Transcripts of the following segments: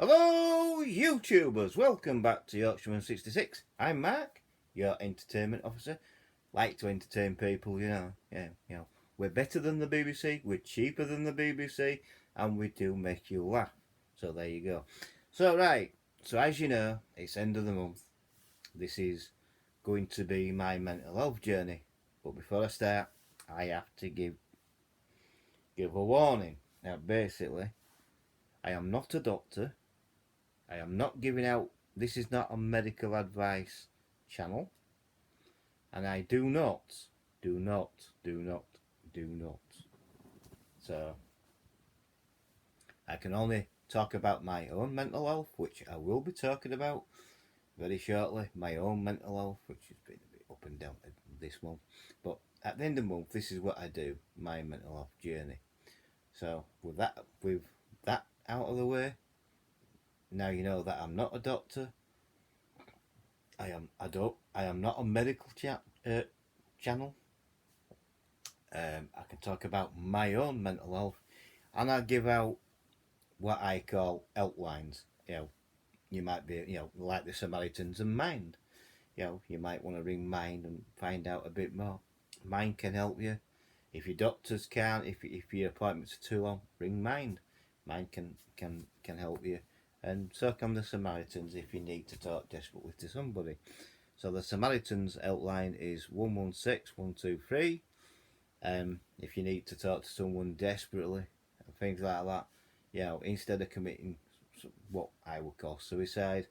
Hello, YouTubers! Welcome back to Yorkshireman66. I'm Mark, your entertainment officer. Like to entertain people, We're better than the BBC, we're cheaper than the BBC, and we do make you laugh. So there you go. So as you know, it's end of the month. This is going to be my mental health journey. But before I start, I have to give a warning. Now, basically, I am not a doctor. I am not giving out, this is not a medical advice channel. And I do not. So, I can only talk about my own mental health, which I will be talking about very shortly. My own mental health, which has been a bit up and down this month. But at the end of the month, this is what I do, my mental health journey. So, with that out of the way, now you know that I'm not a doctor. I am not a medical channel. I can talk about my own mental health, and I give out what I call outlines. You might be, like the Samaritans and Mind. You might want to ring Mind and find out a bit more. Mind can help you. If your doctors can't, if your appointments are too long, ring Mind. Mind can help you. And so can the Samaritans if you need to talk desperately to somebody. So the Samaritans outline is 116 123. If you need to talk to someone desperately and things like that, instead of committing what I would call suicide,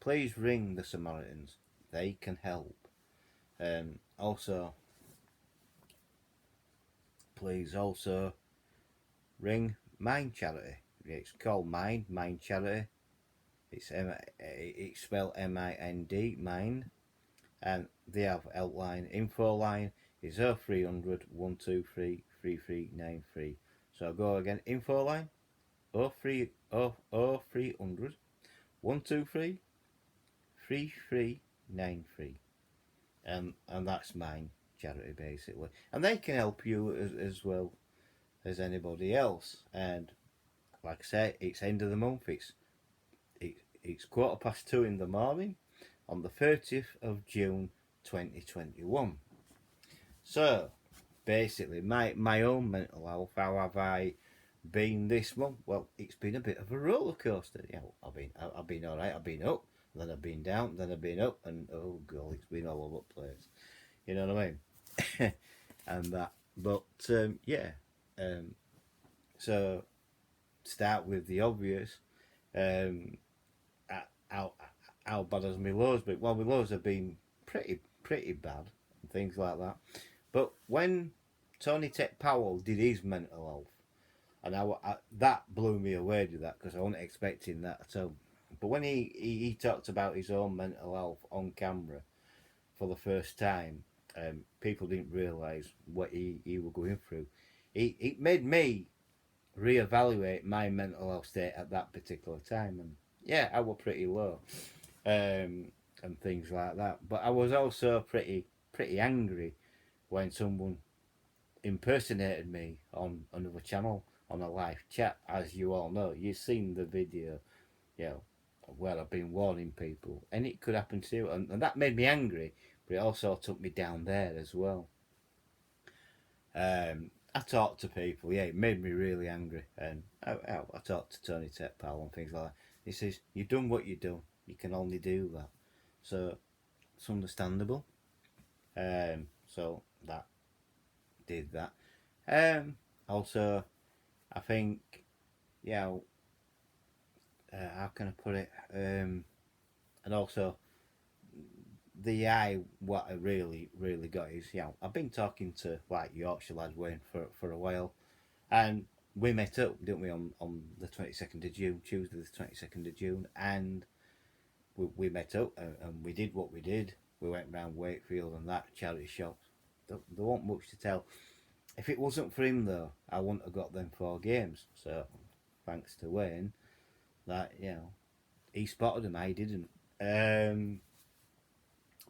please ring the Samaritans. They can help. Please also ring Mind Charity. It's called Mind Charity. It's spelled MIND, Mind. And they have outline, info line is 0300 123 3393. So I'll go again, info line 0300 123 3393. And that's Mind Charity basically. And they can help you as well as anybody else. And like I say, it's end of the month. It's 2:15 in the morning on the 30th of June 2021. So basically, my own mental health, how have I been this month? Well, it's been a bit of a roller coaster. I've been all right. I've been up, then I've been down, then I've been up, and oh god, it's been all over the place. You know what I mean? And that, but so start with the obvious. How bad has my lows been? Well, my lows have been pretty bad and things like that. But when Tony Tech Powell did his mental health, and that blew me away with that because I wasn't expecting that at all. But when he talked about his own mental health on camera for the first time, people didn't realise what he was going through. It made me reevaluate my mental health state at that particular time, and yeah, I was pretty low, and things like that. But I was also pretty angry when someone impersonated me on another channel on a live chat. As you all know, you've seen the video, where I've been warning people, and it could happen to you, and that made me angry. But it also took me down there as well. I talked to people, it made me really angry, and I talked to Tony Tech Powell and things like that. He says, "You've done what you've done. You can only do that." So it's understandable. So that did that. Also, I think, how can I put it? And also, what I really got is, I've been talking to like Yorkshire lad Wayne for a while, and we met up, didn't we, on the 22nd of June, Tuesday the 22nd of June, and we met up and we did what we did. We went round Wakefield and that charity shops. There wasn't much to tell. If it wasn't for him though, I wouldn't have got them 4 games. So thanks to Wayne, that he spotted them, I didn't.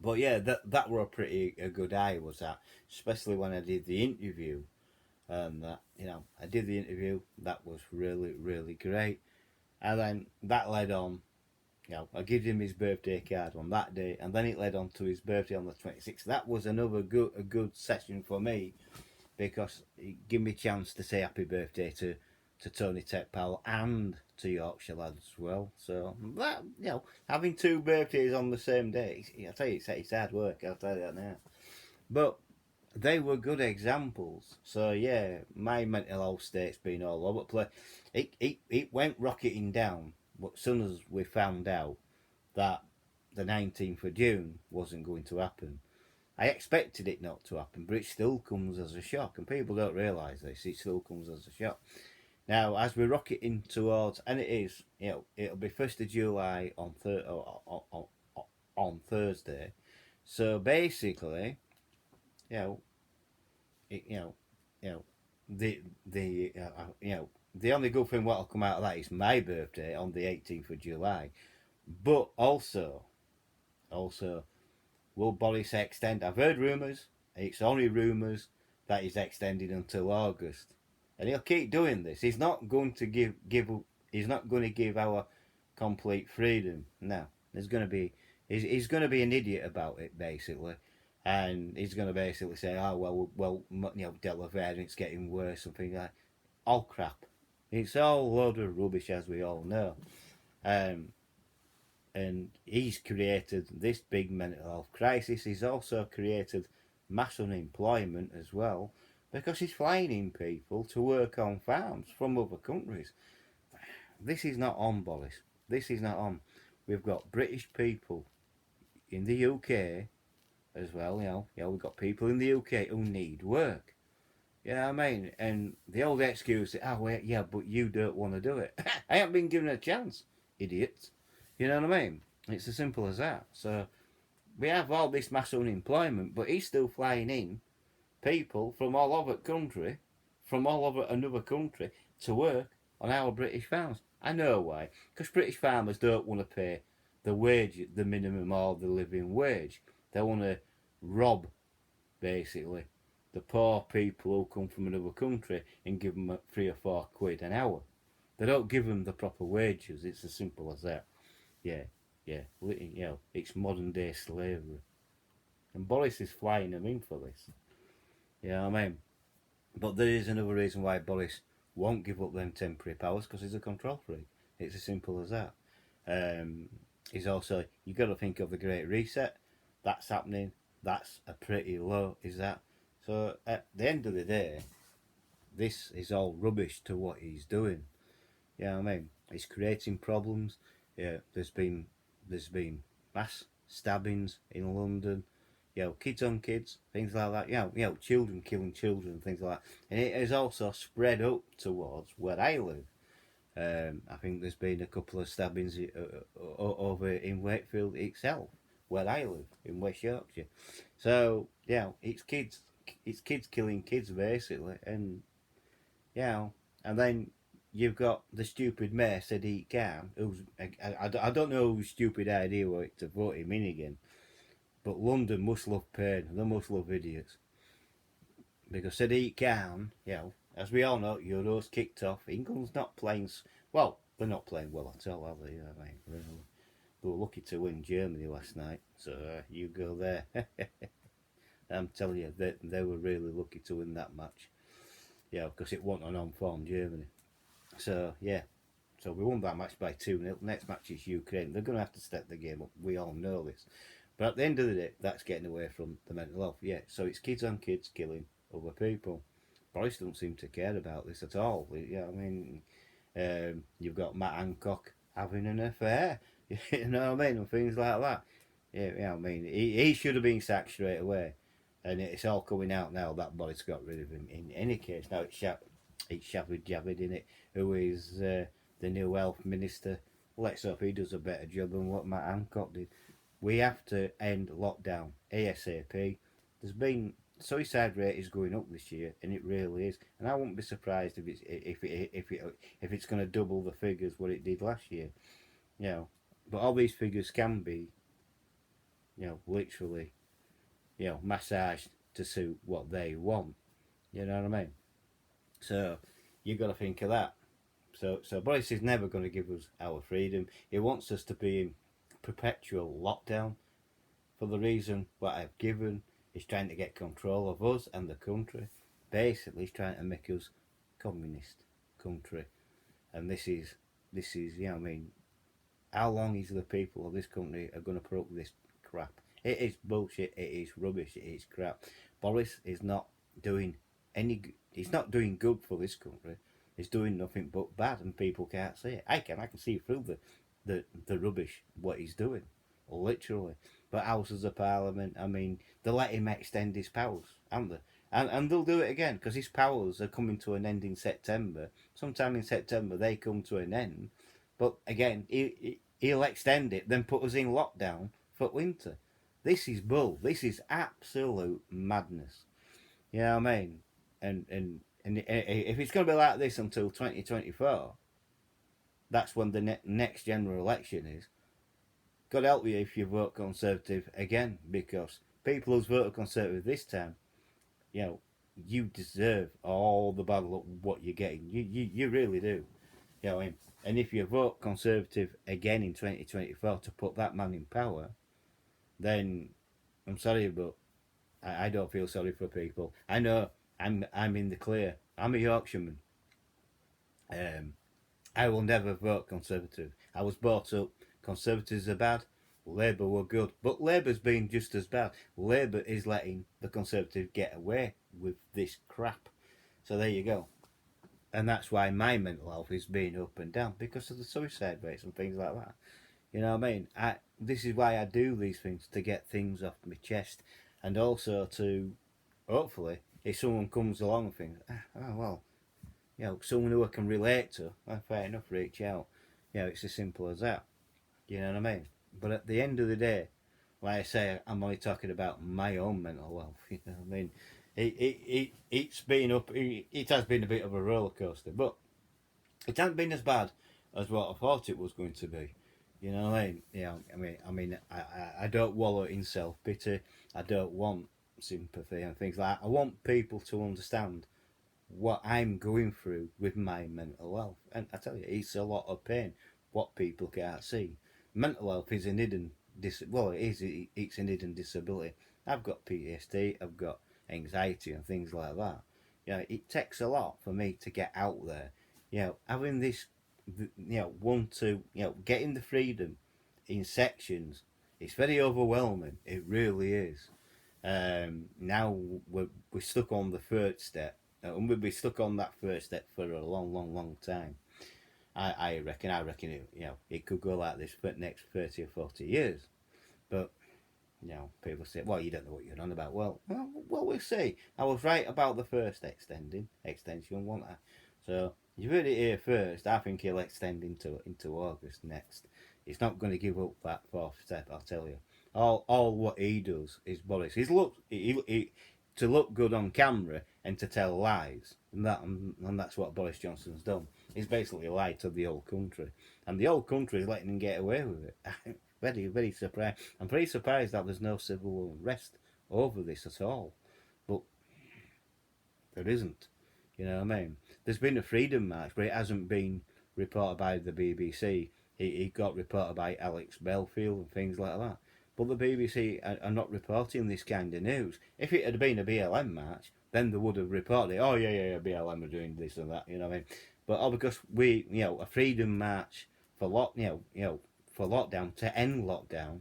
But yeah, that were a good eye, was that, especially when I did the interview. That I did the interview. That was really great. And then that led on. I gave him his birthday card on that day, and then it led on to his birthday on the 26th. That was another good session for me, because it gave me a chance to say happy birthday to Tony Tech Powell and to Yorkshire lads as well. So that, having two birthdays on the same day, I tell you, it's hard work. I'll tell you that now. But they were good examples. So yeah, my mental health state's been all over the place. It went rocketing down, but as soon as we found out that the 19th of June wasn't going to happen, I expected it not to happen, but it still comes as a shock, and people don't realise this. It still comes as a shock. Now, as we're rocketing towards, and it is, it'll be 1st of July on Thursday. So basically, you know, it, the only good thing what'll come out of that is my birthday on the 18th of July. But also, will Boris extend? I've heard rumours. It's only rumours that he's extended until August, and he'll keep doing this. He's not going to give. He's not going to give our complete freedom. No, there's going to be. He's going to be an idiot about it, basically, and he's going to basically say, "Oh well, Delta variant's getting worse," something like. All crap. It's all a load of rubbish, as we all know. And he's created this big mental health crisis. He's also created mass unemployment as well, because he's flying in people to work on farms from other countries. This is not on, Boris. This is not on. We've got British people in the UK as well, we've got people in the UK who need work. You know what I mean? And the old excuse, but you don't want to do it. I haven't been given a chance, idiots. You know what I mean? It's as simple as that. So we have all this mass unemployment, but he's still flying in people from all over the country, from all over another country, to work on our British farms. I know why. Because British farmers don't want to pay the wage, the minimum or the living wage. They want to rob, basically, the poor people who come from another country and give them £3 or £4 an hour. They don't give them the proper wages. It's as simple as that. Yeah. It's modern day slavery. And Boris is flying them in for this. You know what I mean? But there is another reason why Boris won't give up them temporary powers, because he's a control freak. It's as simple as that. He's also, you've got to think of the Great Reset. That's happening. That's a pretty low, is that? So at the end of the day, this is all rubbish to what he's doing. You know what I mean? He's creating problems. Yeah, there's been mass stabbings in London. Kids on kids, things like that. Children killing children, things like that. And it has also spread up towards where I live. I think there's been a couple of stabbings over in Wakefield itself, where I live in West Yorkshire. So it's kids killing kids, basically, and and then you've got the stupid mayor Sadiq Khan, who's I don't know whose stupid idea was to vote him in again, but London must love pain. They must love idiots, because Sadiq Khan, as we all know, Euros kicked off. England's not playing well. They're not playing well at all, are they? Really. They were lucky to win Germany last night, so you go there. I'm telling you, they were really lucky to win that match. Because it wasn't an on-form Germany. So, so we won that match by 2-0. Next match is Ukraine. They're going to have to step the game up. We all know this. But at the end of the day, that's getting away from the mental health. So it's kids on kids killing other people. Boris don't seem to care about this at all. You've got Matt Hancock having an affair. You know what I mean? And things like that. He should have been sacked straight away. And it's all coming out now that Boris got rid of him. In any case, now it's Shaved Javid in it, who is the new health minister. Let's hope he does a better job than what Matt Hancock did. We have to end lockdown ASAP. There's been suicide rate is going up this year, and it really is. And I wouldn't be surprised if it's going to double the figures what it did last year. But all these figures can be, literally, massaged to suit what they want. You know what I mean? So you got to think of that. So Boris is never going to give us our freedom. He wants us to be in perpetual lockdown for the reason what I've given. He's trying to get control of us and the country. Basically, he's trying to make us communist country, and this is I mean, how long is the people of this country are going to put up with this crap? It is bullshit. It is rubbish. It is crap. Boris is not doing any. He's not doing good for this country. He's doing nothing but bad, and people can't see it. I can see through the rubbish what he's doing, literally. But Houses of Parliament, I mean, they let him extend his powers, haven't they? And they'll do it again because his powers are coming to an end in September. Sometime in September they come to an end. But again, he'll extend it, then put us in lockdown for winter. This is bull. This is absolute madness. You know what I mean? And if it's going to be like this until 2024, that's when the next general election is. God help you if you vote Conservative again, because people who's voted Conservative this time, you deserve all the bad luck what you're getting. You really do. You know what I mean? And if you vote Conservative again in 2024 to put that man in power, then I'm sorry, but I don't feel sorry for people. I know I'm in the clear. I'm a Yorkshireman. I will never vote Conservative. I was brought up, Conservatives are bad, Labour were good. But Labour's been just as bad. Labour is letting the Conservatives get away with this crap. So there you go. And that's why my mental health is being up and down, because of the suicide rates and things like that. You know what I mean? This is why I do these things, to get things off my chest, and also to, hopefully, if someone comes along and thinks, oh well, someone who I can relate to, fair enough, reach out. It's as simple as that. You know what I mean? But at the end of the day, like I say, I'm only talking about my own mental health. You know what I mean? It's been up. It has been a bit of a roller coaster, but it hasn't been as bad as what I thought it was going to be. You know what I mean? I don't wallow in self pity. I don't want sympathy and things like that. I want people to understand what I'm going through with my mental health, and I tell you, it's a lot of pain. What people can't see, mental health is an hidden it's an hidden disability. I've got PTSD. I've got anxiety and things like that. It takes a lot for me to get out there. Having this, getting the freedom in sections, it's very overwhelming. It really is. Now we're stuck on the third step, and we'll be stuck on that first step for a long, long, long time. I reckon it could go like this for the next 30 or 40 years. But people say, well, you don't know what you're on about. Well, we'll see. I was right about the first extension, wasn't I? So you heard it here first. I think he'll extend into August next. He's not going to give up that fourth step, I'll tell you. All what he does is Boris. To look good on camera and to tell lies, and that's what Boris Johnson's done. He's basically lied to the whole country, and the whole country is letting him get away with it. Very, very surprised. I'm pretty surprised that there's no civil unrest over this at all, but there isn't. You know what I mean? There's been a freedom march, but it hasn't been reported by the BBC. It got reported by Alex Bellfield and things like that. But the BBC are not reporting this kind of news. If it had been a BLM march, then they would have reported, oh yeah, BLM are doing this and that, you know what I mean? But because a freedom march for for lockdown, to end lockdown,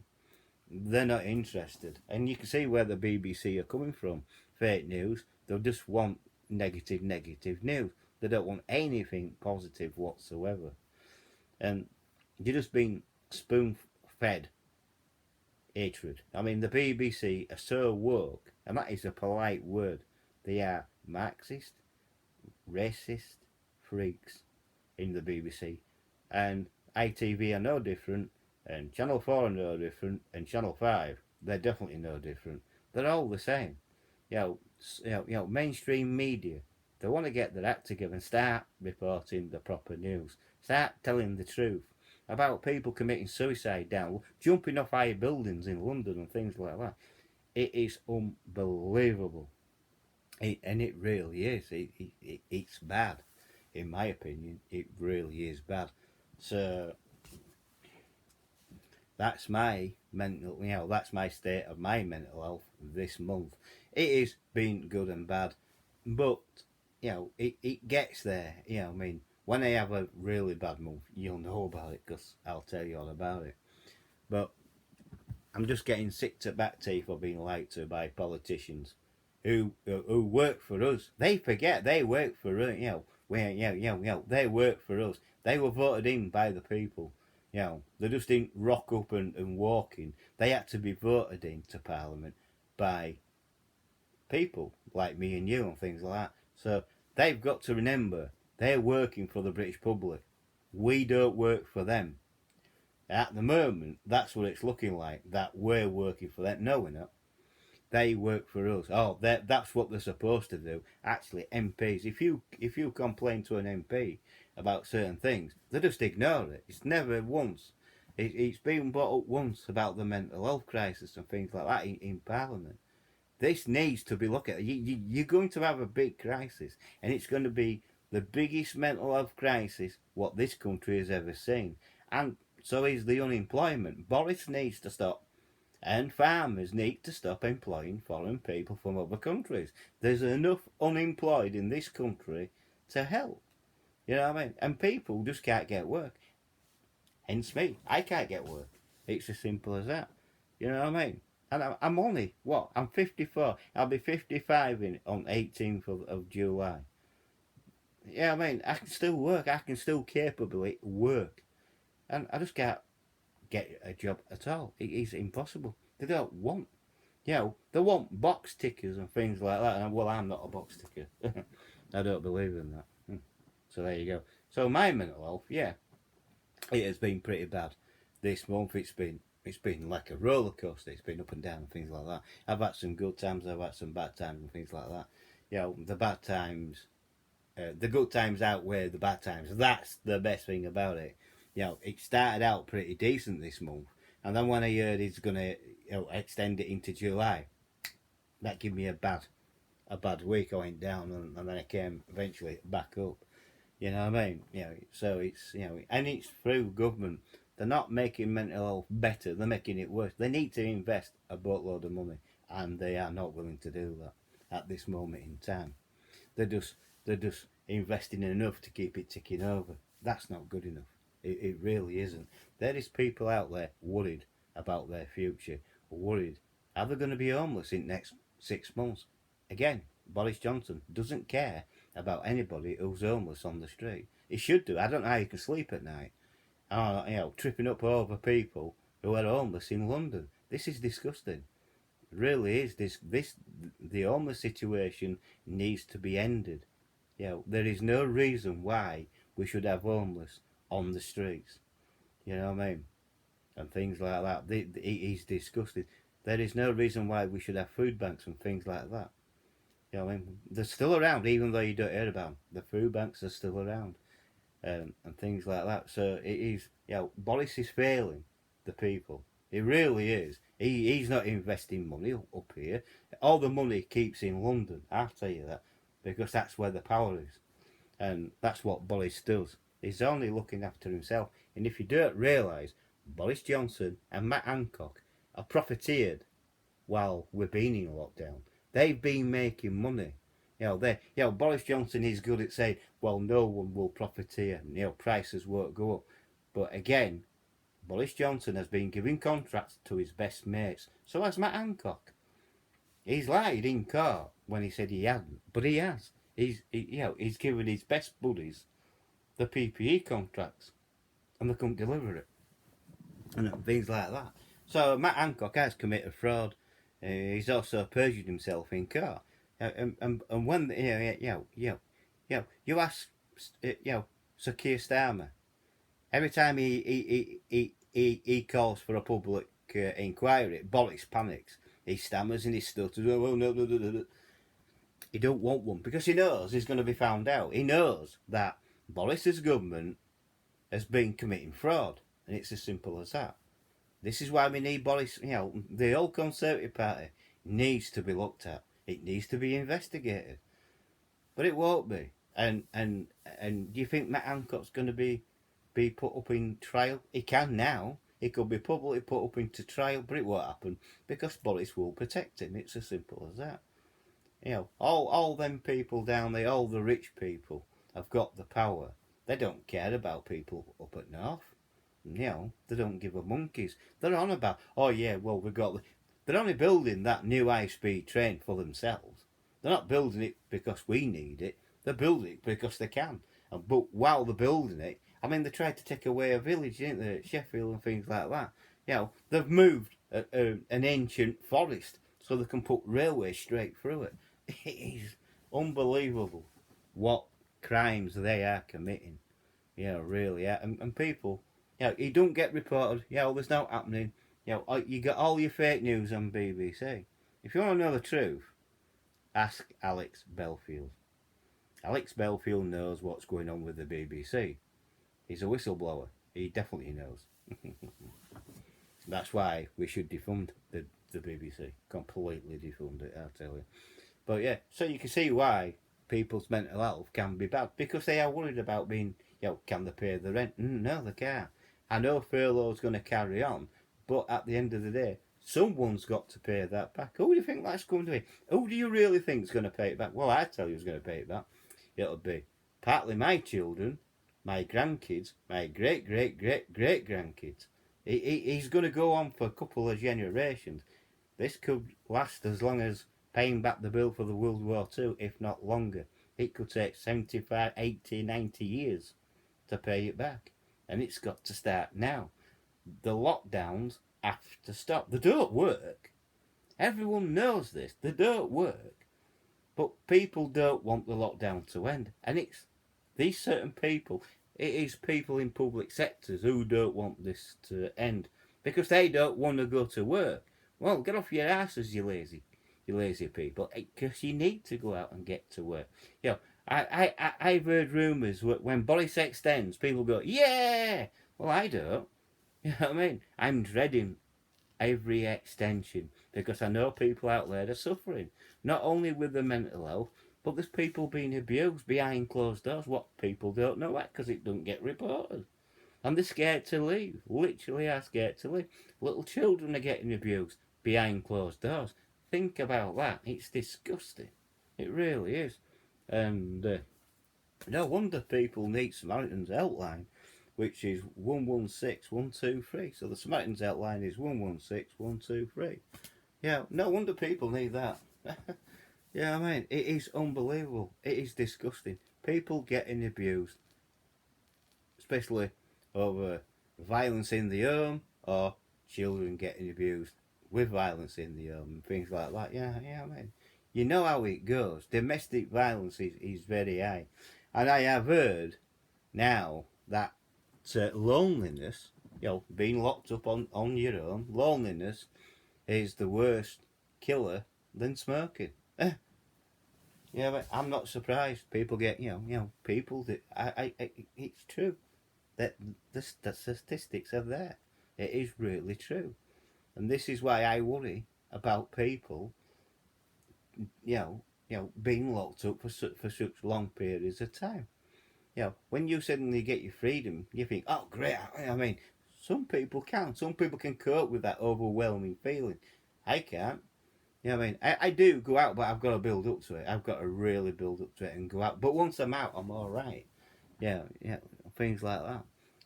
they're not interested. And you can see where the BBC are coming from. Fake news. They'll just want negative news. They don't want anything positive whatsoever. And you're just being spoon-fed hatred. I mean, the BBC are so woke, and that is a polite word. They are Marxist, racist freaks in the BBC. And ITV are no different, and Channel 4 are no different, and Channel 5, they're definitely no different. They're all the same. Mainstream media, they want to get their act together and start reporting the proper news. Start telling the truth about people committing suicide down, jumping off high buildings in London and things like that. It is unbelievable. And it really is. It's bad. in my opinion, it really is bad. So that's my that's my state of my mental health this month. It has been good and bad, but it gets there. I mean, when I have a really bad month, you'll know about it because I'll tell you all about it. But I'm just getting sick to back teeth of being lied to by politicians who work for us. They forget they work for us. They work for us. They were voted in by the people. They just didn't rock up and walk in. They had to be voted into Parliament by people like me and you and things like that. So they've got to remember they're working for the British public. We don't work for them. At the moment, that's what it's looking like, that we're working for them. No, we're not. They work for us. Oh, that's what they're supposed to do. Actually, MPs, if you complain to an MP about certain things, they just ignore it. It's never once. It's been brought up once about the mental health crisis and things like that in Parliament. This needs to be looked at. You're going to have a big crisis, and it's going to be the biggest mental health crisis what this country has ever seen. And so is the unemployment. Boris needs to stop, and farmers need to stop employing foreign people from other countries. There's enough unemployed in this country to help. You know what I mean? And people just can't get work. Hence me. I can't get work. It's as simple as that. You know what I mean? And I'm only, I'm 54. I'll be 55 on 18th of July. Yeah, I mean, I can still work. I can still capably work. And I just can't get a job at all. It is impossible. They don't want, they want box tickers and things like that. And I'm not a box ticker. I don't believe in that. So there you go. So my mental health, it has been pretty bad this month. It's been like a roller coaster. It's been up and down and things like that. I've had some good times. I've had some bad times and things like that. The bad times, the good times outweigh the bad times. That's the best thing about it. It started out pretty decent this month, and then when I heard he's going to extend it into July, that gave me a bad week. I went down, and then I came eventually back up. You know what I mean? So it's and it's through government. They're not making mental health better. They're making it worse. They need to invest a boatload of money, and they are not willing to do that at this moment in time. They're just investing enough to keep it ticking over. That's not good enough. It really isn't. There is people out there worried about their future, worried. Are they going to be homeless in the next 6 months? Again, Boris Johnson doesn't care about anybody who's homeless on the street. He should do. I don't know how you can sleep at night. Tripping up over people who are homeless in London. This is disgusting. It really is. The homeless situation needs to be ended. There is no reason why we should have homeless on the streets. You know what I mean? And things like that. It is disgusting. There is no reason why we should have food banks and things like that. I mean? They're still around, even though you don't hear about them. The food banks are still around. And things like that. So it is, Boris is failing the people. He really is. He's not investing money up here. All the money keeps in London, I'll tell you that, because that's where the power is. And that's what Boris does. He's only looking after himself. And if you don't realise, Boris Johnson and Matt Hancock are profiteered while we've been in lockdown. They've been making money. Boris Johnson is good at saying, well, no one will profiteer, prices won't go up. But again, Boris Johnson has been giving contracts to his best mates. So has Matt Hancock. He's lied in court when he said he hadn't, but he has. He's given his best buddies the PPE contracts, and they couldn't deliver it, and things like that. So Matt Hancock has committed fraud. He's also perjured himself in court. And when you ask Sir Keir Starmer, every time he calls for a public inquiry, Boris panics. He stammers and he stutters. Oh no. He don't want one because he knows he's going to be found out. He knows that Boris's government has been committing fraud, and it's as simple as that. This is why we need Boris. The whole Conservative Party needs to be looked at. It needs to be investigated, but it won't be. And do you think Matt Hancock's going to be put up in trial? He can now. He could be publicly put up into trial, but it won't happen because Boris will protect him. It's as simple as that. You know, all them people down there, all the rich people, have got the power. They don't care about people up at north. You know, they don't give a monkeys. They're on about, oh yeah, well we got. They're only building that new high-speed train for themselves. They're not building it because we need it. They're building it because they can. But while they're building it, I mean, they tried to take away a village, didn't they, at Sheffield and things like that. You know, they've moved an ancient forest so they can put railways straight through it. It is unbelievable what crimes they are committing. You know, really. Yeah. And people, you know, you don't get reported. You know, there's no happening. You know, you get all your fake news on BBC. If you want to know the truth, ask Alex Bellfield. Alex Bellfield knows what's going on with the BBC. He's a whistleblower. He definitely knows. That's why we should defund the BBC. Completely defund it, I tell you. But yeah, so you can see why people's mental health can be bad. Because they are worried about being, you know, can they pay the rent? No, they can't. I know furlough's going to carry on, but at the end of the day, someone's got to pay that back. Who do you think that's going to be? Who do you really think is going to pay it back? Well, I tell you who's going to pay it back. It'll be partly my children, my grandkids, my great-great-great-great-grandkids. He's going to go on for a couple of generations. This could last as long as paying back the bill for the World War II, if not longer. It could take 75, 80, 90 years to pay it back. And it's got to start now. The lockdowns have to stop. They don't work. Everyone knows this. They don't work. But people don't want the lockdown to end. And it's these certain people, it is people in public sectors who don't want this to end. Because they don't want to go to work. Well, get off your asses, you lazy people. Because you need to go out and get to work. You know, I've heard rumours when Boris extends, people go, yeah! Well, I don't. You know what I mean? I'm dreading every extension because I know people out there are suffering. Not only with their mental health, but there's people being abused behind closed doors. What people don't know that because it doesn't get reported. And they're scared to leave. Literally are scared to leave. Little children are getting abused behind closed doors. Think about that. It's disgusting. It really is. And no wonder people need Samaritans helpline, which is 116123. So the Samaritans helpline is 116123. Yeah, no wonder people need that. Yeah, I mean, it is unbelievable. It is disgusting. People getting abused, especially over violence in the home or children getting abused with violence in the home and things like that. Yeah, I mean, you know how it goes. Domestic violence is very high. And I have heard now that loneliness, you know, being locked up on your own, loneliness is the worst killer than smoking. Yeah, but I'm not surprised. People get, you know, people that it's true that the statistics are there. It is really true, and this is why I worry about people, you know, being locked up for such long periods of time. You know, when you suddenly get your freedom, you think, oh, great. I mean, some people can. Some people can cope with that overwhelming feeling. I can't. You know what I mean? I do go out, but I've got to build up to it. I've got to really build up to it and go out. But once I'm out, I'm all right. Yeah, things like that.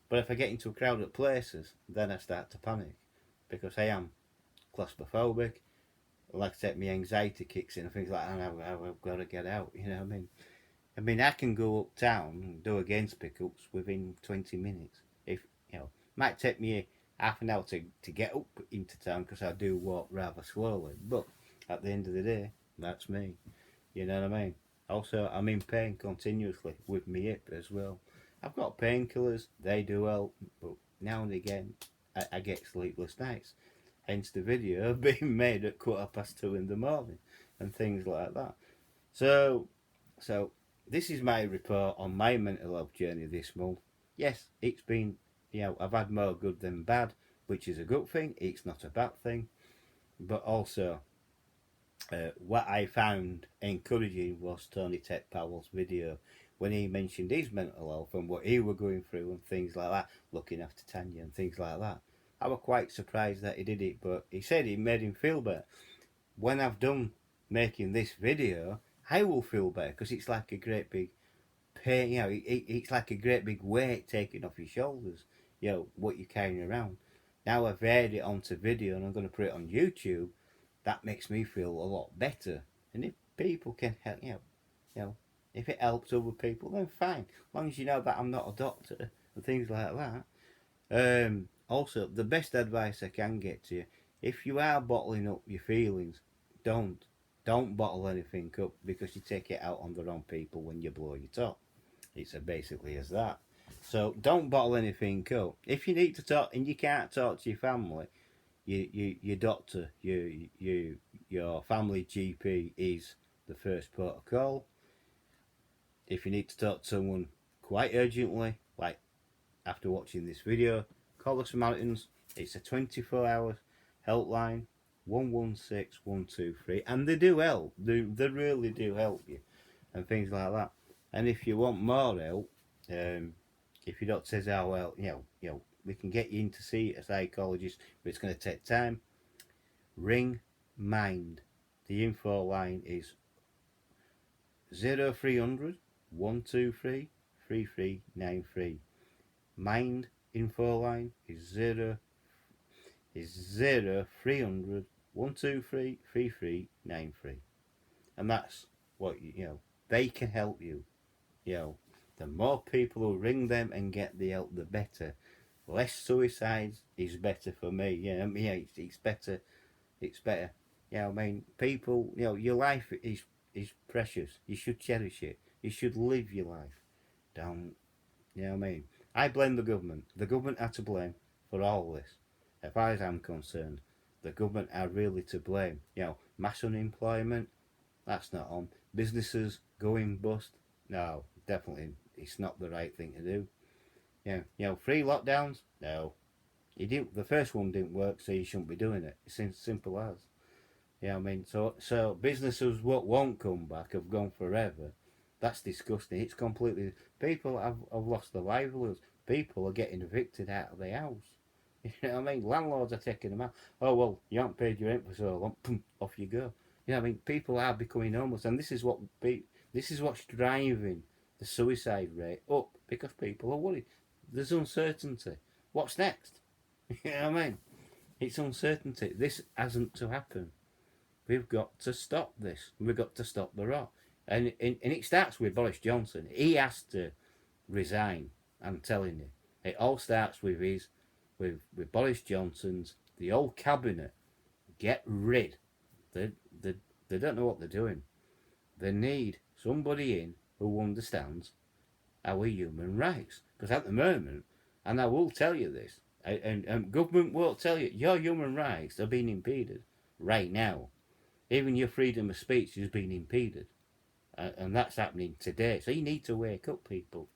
But if I get into crowded places, then I start to panic because I am claustrophobic. Like I said, my anxiety kicks in and things like that, and I've got to get out. You know what I mean? I can go uptown and do against pickups within 20 minutes. If, you know, might take me half an hour to get up into town because I do walk rather slowly. But at the end of the day, that's me. You know what I mean? Also, I'm in pain continuously with my hip as well. I've got painkillers, they do help, but now and again I get sleepless nights. Hence the video being made at 2:15 in the morning and things like that. So this is my report on my mental health journey this month. Yes, it's been, you know, I've had more good than bad, which is a good thing. It's not a bad thing. But also, what I found encouraging was Tony Tech Powell's video when he mentioned his mental health and what he were going through and things like that, looking after Tanya and things like that. I was quite surprised that he did it, but he said it made him feel better. When I've done making this video, I will feel better because it's like a great big pain, it's like a great big weight taken off your shoulders, what you're carrying around. Now I've aired it onto video and I'm going to put it on YouTube, that makes me feel a lot better. And if people can help, if it helps other people, then fine. As long as you know that I'm not a doctor and things like that. Also, the best advice I can get to you, if you are bottling up your feelings, don't bottle anything up, because you take it out on the wrong people when you blow your top. It's as basically as that. So don't bottle anything up. If you need to talk and you can't talk to your family, your doctor, your family GP is the first port of call. If you need to talk to someone quite urgently, like after watching this video, call the Samaritans. It's a 24-hour helpline, 116 123, and they do help. They really do help you, and things like that. And if you want more help, if your doctor says, "Oh well, we can get you in to see a psychologist, but it's going to take time," ring Mind. The info line is 0300 123 3393. Mind info line is 0300 123 3393, and that's what they can help you. The more people who ring them and get the help, the better. Less suicides is better for me. It's better. It's better. People. Your life is precious. You should cherish it. You should live your life. Don't. I blame the government. The government are to blame for all this. As far as I'm concerned, the government are really to blame. Mass unemployment, that's not on. Businesses going bust, no, definitely it's not the right thing to do. Free lockdowns, no. The first one didn't work, so you shouldn't be doing it. It's as simple as. So businesses what won't come back have gone forever. That's disgusting. It's completely. People have lost their livelihoods. People are getting evicted out of their house. Landlords are taking them out. Oh well, you haven't paid your rent for so long. Boom, off you go. People are becoming homeless, and this is what's driving the suicide rate up, because people are worried. There's uncertainty. What's next? It's uncertainty. This hasn't to happen. We've got to stop this. We've got to stop the rot. And it starts with Boris Johnson. He has to resign. I'm telling you. It all starts with Boris Johnson's, the old cabinet. Get rid. They don't know what they're doing. They need somebody in who understands our human rights. Because at the moment, and I will tell you this, and government won't tell you, your human rights are being impeded right now. Even your freedom of speech is being impeded. And that's happening today. So you need to wake up, people.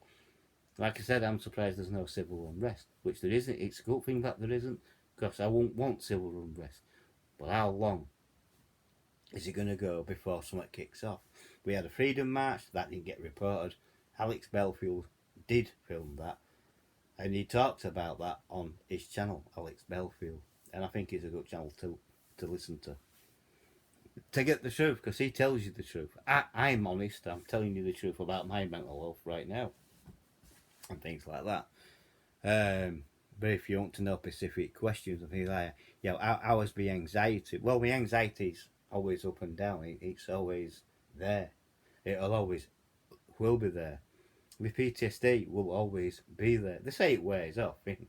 Like I said, I'm surprised there's no civil unrest, which there isn't. It's a good thing that there isn't, because I won't want civil unrest. But how long is it going to go before something kicks off? We had a freedom march, that didn't get reported. Alex Bellfield did film that, and he talked about that on his channel, Alex Bellfield. And I think it's a good channel to listen to get the truth, because he tells you the truth. I'm honest. I'm telling you the truth about my mental health right now and things like that. But if you want to know specific questions and things like that, how is my anxiety? Well, my anxiety's always up and down. It's always there. It'll always will be there. My PTSD will always be there. They say it wears off. It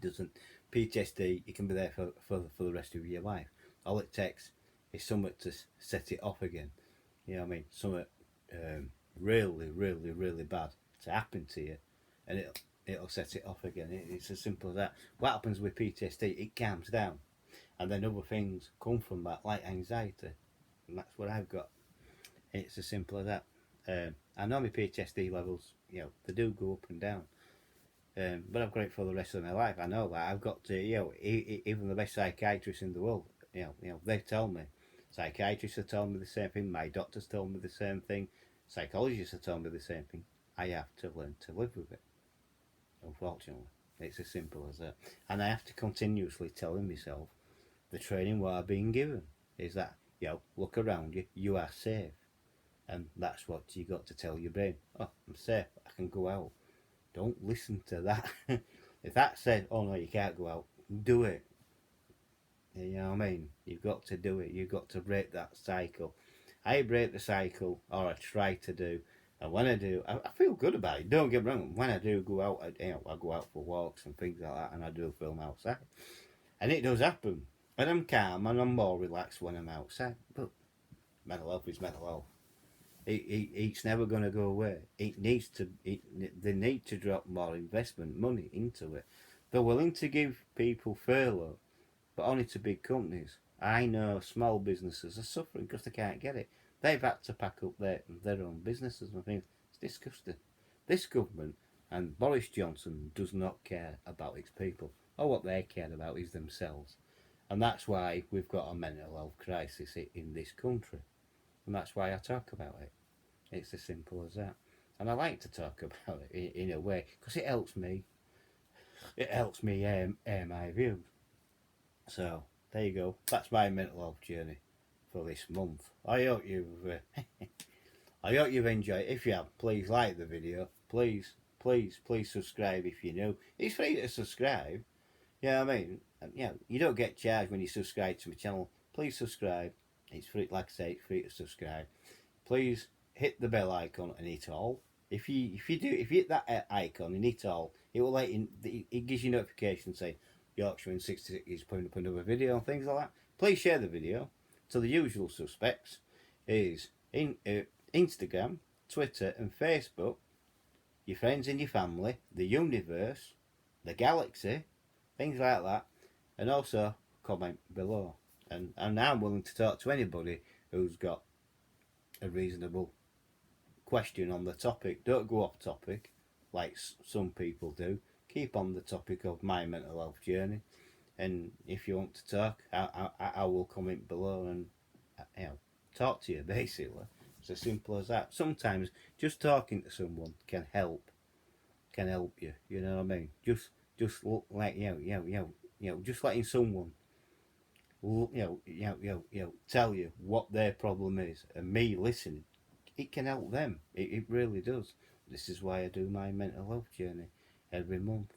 doesn't. PTSD, it can be there for the rest of your life. All it takes is something to set it off again. Something really, really, really bad to happen to you, and it'll set it off again. It's as simple as that. What happens with PTSD? It calms down, and then other things come from that, like anxiety, and that's what I've got. It's as simple as that. I know my PTSD levels, they do go up and down, but I've got it for the rest of my life. I know that. I've got to, even the best psychiatrists in the world, they tell me. Psychiatrists have told me the same thing. My doctors told me the same thing. Psychologists have told me the same thing. I have to learn to live with it. Unfortunately, it's as simple as that. And I have to continuously telling myself the training what I've been given is that, look around you, you are safe. And that's what you got to tell your brain. Oh, I'm safe, I can go out. Don't listen to that. If that said, oh no, you can't go out, do it. You know what I mean? You've got to do it. You've got to break that cycle. I break the cycle, or I try to do. And when I do, I feel good about it. Don't get me wrong. When I do go out, I go out for walks and things like that, and I do film outside. And it does happen. And I'm calm and I'm more relaxed when I'm outside. But mental health is mental health. It's never going to go away. It needs to. They need to drop more investment money into it. They're willing to give people furlough, but only to big companies. I know small businesses are suffering because they can't get it. They've had to pack up their own businesses and things. It's disgusting. This government and Boris Johnson does not care about its people. All what they care about is themselves. And that's why we've got a mental health crisis in this country. And that's why I talk about it. It's as simple as that. And I like to talk about it in a way because it helps me. It helps me air my views. So there you go. That's my mental health journey for this month. I hope you've enjoyed it. If you have, please like the video. Please subscribe if you're new. It's free to subscribe. You know what I mean? You don't get charged when you subscribe to my channel. Please subscribe. It's free. Like I say, it's free to subscribe. Please hit the bell icon and hit all. If you hit that icon and hit all, it will it gives you notifications saying Yorkshireman 66 is putting up another video and things like that. Please share the video to the usual suspects is Instagram, Twitter and Facebook, your friends and your family, the universe, the galaxy, things like that, and also comment below. And I'm willing to talk to anybody who's got a reasonable question on the topic. Don't go off topic like some people do. Keep on the topic of my mental health journey, and if you want to talk, I will comment below and talk to you. Basically, it's as simple as that. Sometimes just talking to someone can help you. You know what I mean? Just like just letting someone tell you what their problem is, and me listening, it can help them. It really does. This is why I do my mental health journey every month.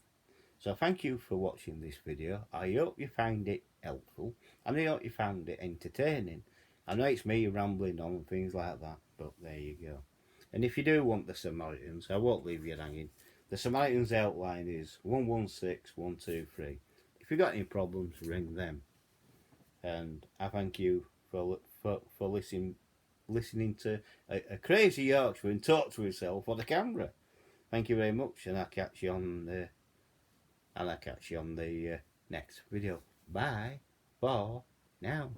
So thank you for watching this video. I hope you find it helpful, and I hope you found it entertaining. I know it's me rambling on and things like that, but there you go. And if you do want the Samaritans, I won't leave you hanging. The Samaritans outline is 116123. If you've got any problems, ring them. And I thank you for listening to a crazy Yorkshireman talk to himself on the camera. Thank you very much, and I'll catch you on the next video. Bye for now.